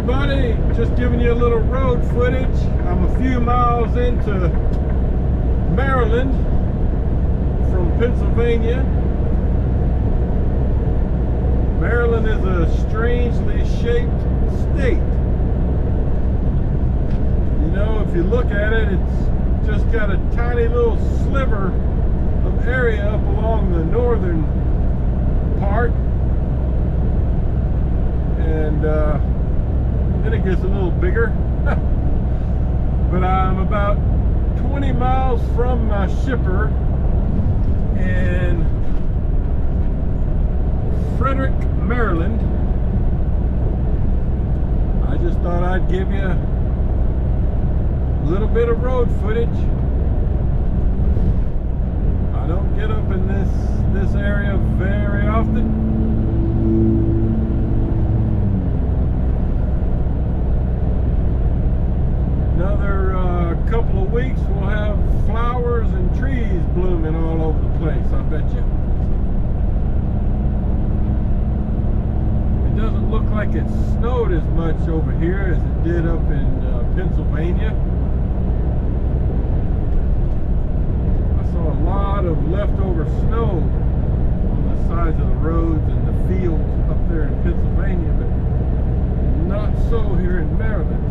everybody, just giving you a little road footage. I'm a few miles into Maryland from Pennsylvania. Maryland is a strangely shaped state. You know, if you look at it, it's just got a tiny little sliver of area up along the northern part, and then it gets a little bigger. But I'm about 20 miles from my shipper in Frederick, Maryland. I just thought I'd give you a little bit of road footage. I don't get up in this area very often. Another couple of weeks we'll have flowers and trees blooming all over the place, I bet you. It doesn't look like it snowed as much over here as it did up in Pennsylvania. I saw a lot of leftover snow on the sides of the roads and the fields up there in Pennsylvania, but not so here in Maryland.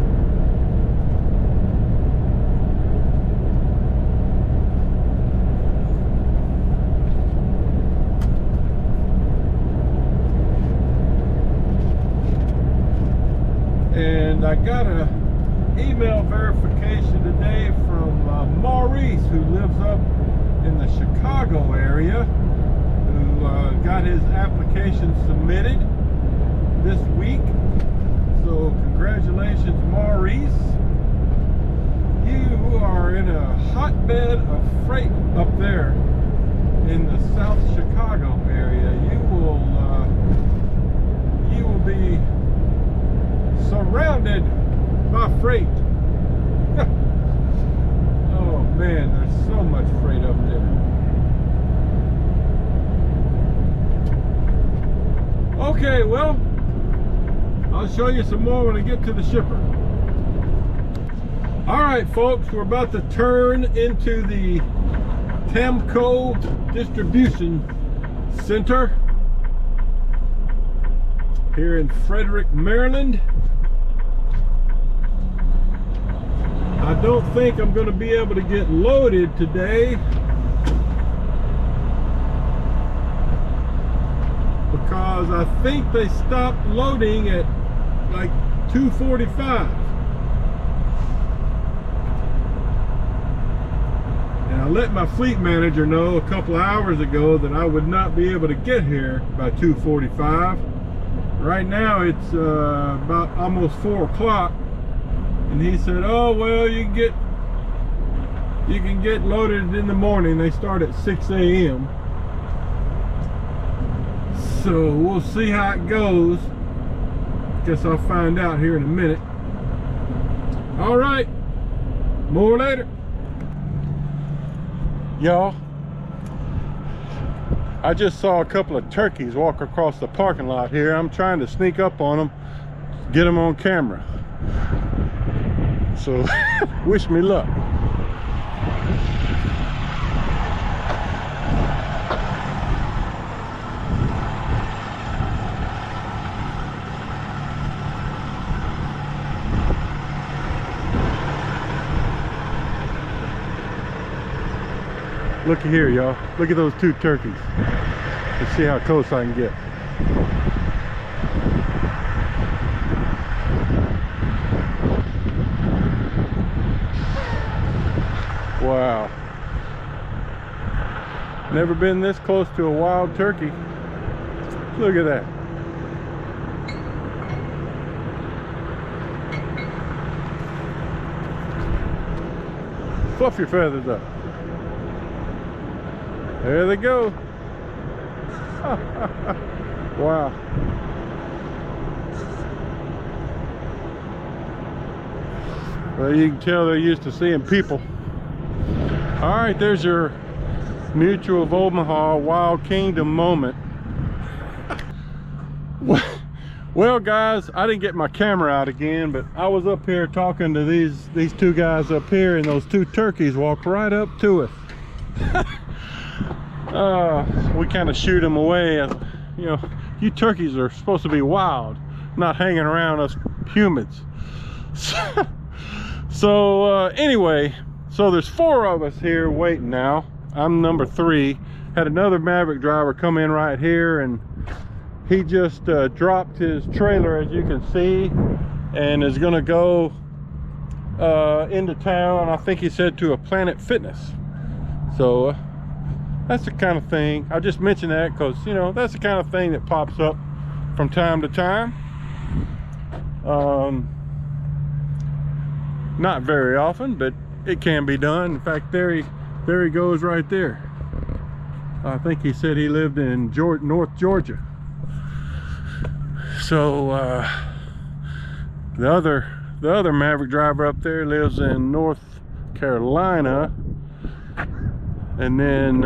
And I got a email verification today from Maurice, who lives up in the Chicago area, who got his application submitted this week. So congratulations, Maurice. You are in a hotbed of freight up there in the South Chicago area. You will be surrounded by freight. Oh man, there's so much freight up there. Okay, well, I'll show you some more when I get to the shipper. Alright folks, we're about to turn into the Tamco distribution center here in Frederick, Maryland. I don't think I'm going to be able to get loaded today because I think they stopped loading at like 2:45. And I let my fleet manager know a couple of hours ago that I would not be able to get here by 2:45. Right now it's about almost 4 o'clock. And he said, oh, well, you can get loaded in the morning. They start at 6 a.m. So we'll see how it goes. Guess I'll find out here in a minute. All right, more later. Y'all, I just saw a couple of turkeys walk across the parking lot here. I'm trying to sneak up on them, get them on camera. So wish me luck. Looky here, y'all. Look at those 2 turkeys. Let's see how close I can get. Wow. Never been this close to a wild turkey. Look at that. Fluff your feathers up. There they go. Wow. Well, you can tell they're used to seeing people. All right, there's your Mutual of Omaha Wild Kingdom moment. Well guys, I didn't get my camera out again, but I was up here talking to these two guys up here, and those two turkeys walked right up to us. We kind of shoot them away. You know, you turkeys are supposed to be wild, not hanging around us humans. So anyway, so there's 4 of us here waiting now. I'm number 3. Had another Maverick driver come in right here, and he just dropped his trailer, as you can see, and is gonna go into town. I think he said to a Planet Fitness. So that's the kind of thing. I just mentioned that because, you know, that's the kind of thing that pops up from time to time. Not very often, but it can be done. In fact, there he goes right there. I think he said he lived in North Georgia. So the other Maverick driver up there lives in North Carolina, and then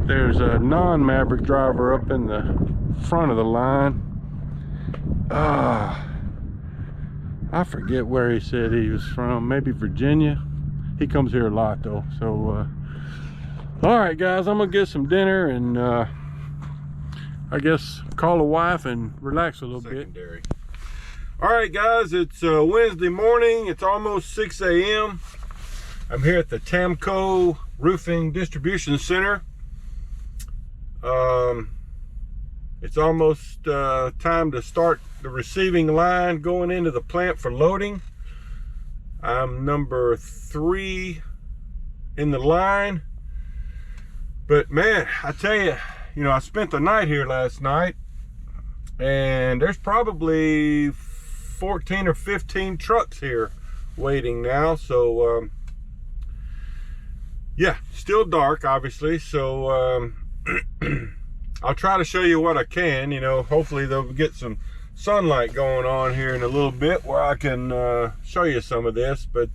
there's a non-Maverick driver up in the front of the line. I forget where he said he was from, maybe Virginia. He comes here a lot though. So all right guys, I'm gonna get some dinner and I guess call a wife and relax a little bit. All right guys, it's Wednesday morning. It's almost 6 a.m. I'm here at the Tamco Roofing Distribution Center. It's almost time to start the receiving line going into the plant for loading. I'm number 3 in the line. But man, I tell you, you know, I spent the night here last night, and there's probably 14 or 15 trucks here waiting now. So yeah, still dark obviously, so I'll try to show you what I can. You know, hopefully they'll get some sunlight going on here in a little bit where I can show you some of this. But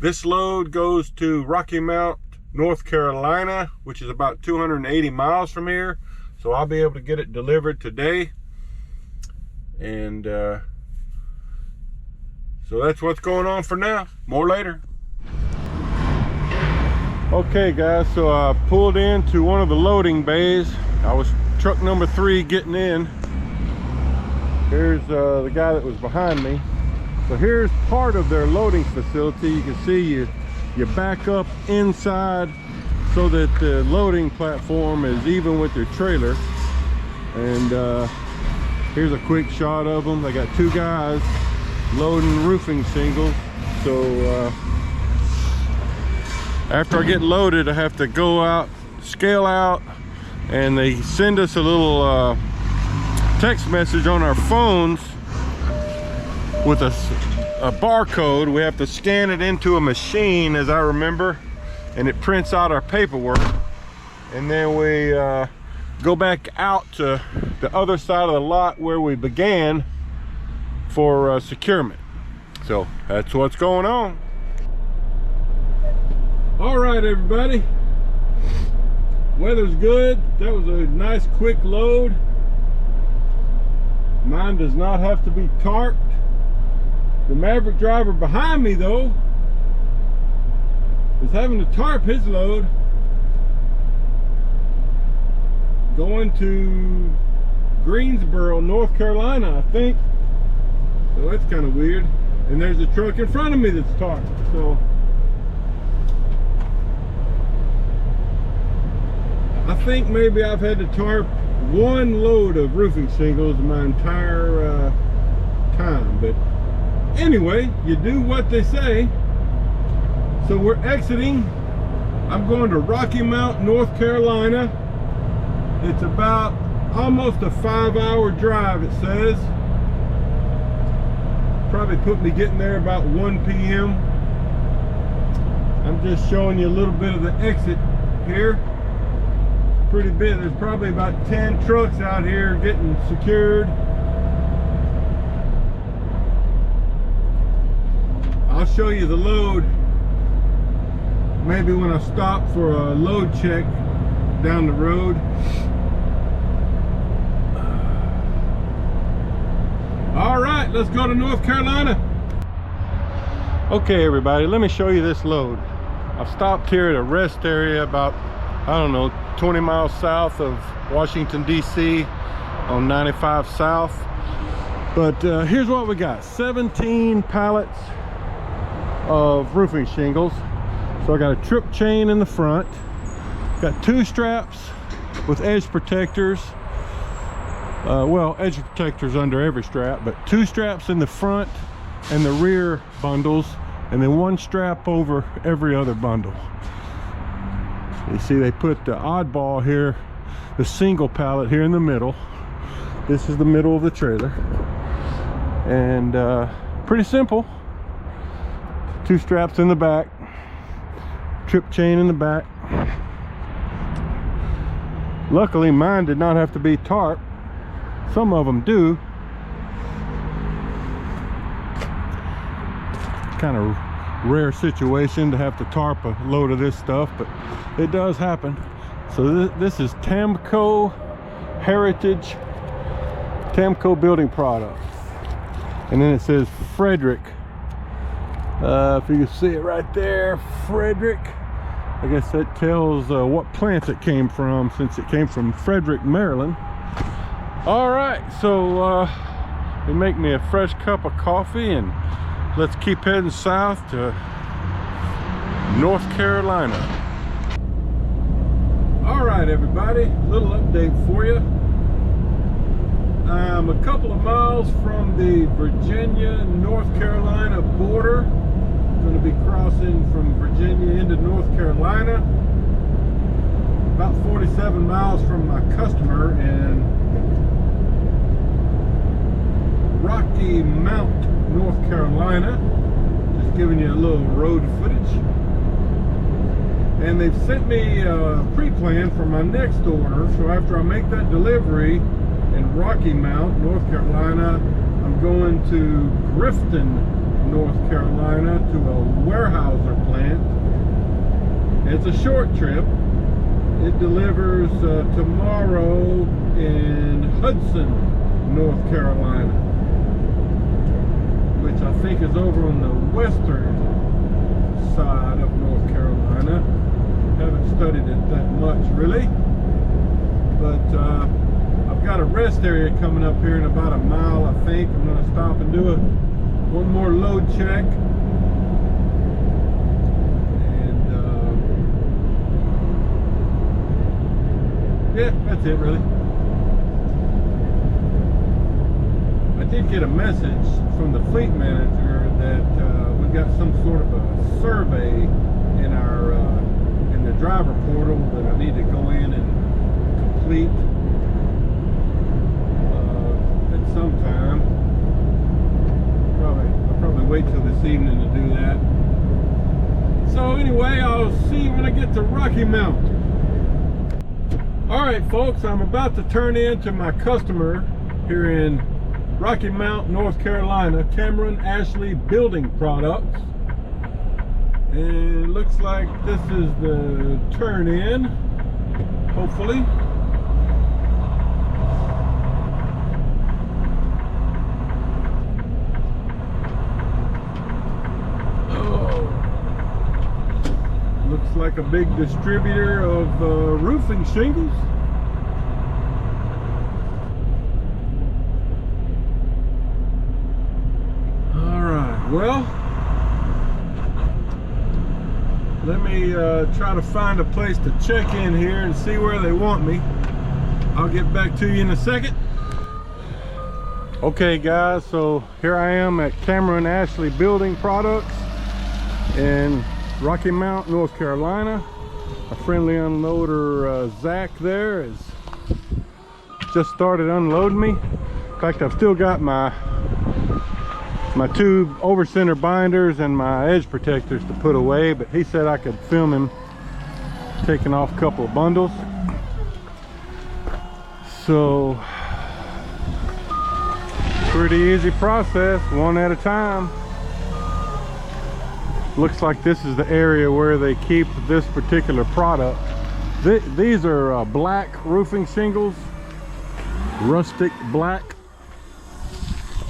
this load goes to Rocky Mount, North Carolina, which is about 280 miles from here. So I'll be able to get it delivered today. And so that's what's going on for now. More later. Okay guys, so I pulled into one of the loading bays. I was truck number 3 getting in. Here's the guy that was behind me. So here's part of their loading facility. You can see you back up inside so that the loading platform is even with their trailer. And here's a quick shot of them. They got 2 guys loading roofing shingles. So after I get loaded, I have to go out, scale out, and they send us a little text message on our phones with a barcode. We have to scan it into a machine, as I remember, and it prints out our paperwork. And then we go back out to the other side of the lot where we began for securement. So that's what's going on. All right everybody, weather's good. That was a nice quick load. Mine does not have to be tarped. The Maverick driver behind me though is having to tarp his load going to Greensboro, North Carolina, I think. So that's kind of weird. And there's a truck in front of me that's tarped. So I think maybe I've had to tarp 1 load of roofing shingles my entire time. But anyway, you do what they say. So we're exiting. I'm going to Rocky Mount, North Carolina. It's about almost a 5-hour drive, it says. Probably put me getting there about 1 p.m. I'm just showing you a little bit of the exit here. Pretty big. There's probably about 10 trucks out here getting secured. I'll show you the load maybe when I stop for a load check down the road. right, let's go to North Carolina. Okay, everybody, let me show you this load. I've stopped here at a rest area about, I don't know, 20 miles south of Washington, D.C. on 95 South. But here's what we got. 17 pallets of roofing shingles. So I got a trip chain in the front. Got 2 straps with edge protectors. Well, edge protectors under every strap, but 2 straps in the front and the rear bundles, and then 1 strap over every other bundle. You see they put the oddball here, the single pallet here in the middle. This is the middle of the trailer, and pretty simple. 2 straps in the back, trip chain in the back. Luckily mine did not have to be tarp. Some of them do. Kind of rare situation to have to tarp a load of this stuff, but it does happen. So this is Tamco Heritage, Tamco building products, and then it says Frederick. If you can see it right there, Frederick. I guess that tells what plant it came from, since it came from Frederick, Maryland. All right, so they make me a fresh cup of coffee, and let's keep heading south to North Carolina. All right, everybody, little update for you. I'm a couple of miles from the Virginia-North Carolina border. Going to be crossing from Virginia into North Carolina. About 47 miles from my customer in Rocky Mount, North Carolina. Just giving you a little road footage. And they've sent me a pre-plan for my next order. So after I make that delivery in Rocky Mount, North Carolina, I'm going to Grifton, North Carolina, to a Weyerhaeuser plant. It's a short trip. It delivers tomorrow in Hudson, North Carolina, which I think is over on the western side of North Carolina. Haven't studied it that much really, but I've got a rest area coming up here in about a mile. I think I'm going to stop and do one more load check, and yeah, that's it really. I did get a message from the fleet manager that we've got some sort of a survey in our in the driver portal that I need to go in and complete at some time. I'll probably wait till this evening to do that. So anyway, I'll see you when I get to Rocky Mount. All right, folks, I'm about to turn in to my customer here in Rocky Mount, North Carolina, Cameron Ashley Building Products. And it looks like this is the turn in, hopefully. Looks like a big distributor of roofing shingles. All right, well, let me try to find a place to check in here and see where they want me. I'll get back to you in a second. Okay guys, so here I am at Cameron Ashley Building Products in Rocky Mount, North Carolina. A friendly unloader, Zach, there is just started unloading me. In fact, I've still got my 2 over center binders and my edge protectors to put away, but he said I could film him taking off a couple of bundles. So pretty easy process, one at a time. Looks like this is the area where they keep this particular product. These are black roofing shingles, rustic black.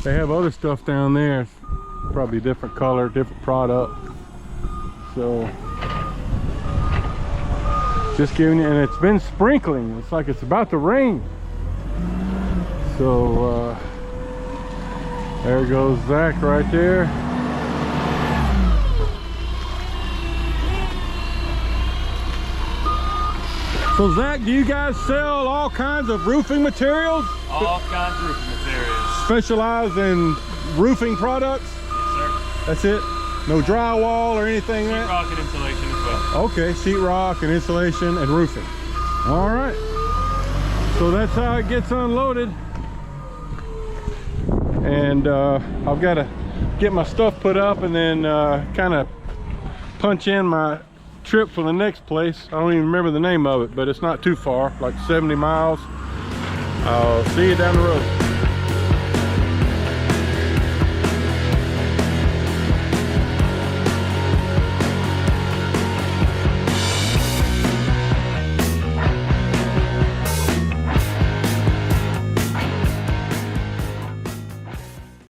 They have other stuff down there. It's probably different color, different product. So just giving you, and it's been sprinkling. It's like it's about to rain. So there goes Zach right there. So Zach, do you guys sell all kinds of roofing materials? All kinds of roofing materials. Specialize in roofing products? Yes, sir. That's it? No drywall or anything? Sheetrock and insulation as well. Okay, sheetrock and insulation and roofing. All right. So that's how it gets unloaded. And I've got to get my stuff put up and then kind of punch in my trip for the next place. I don't even remember the name of it, but it's not too far, like 70 miles. I'll see you down the road.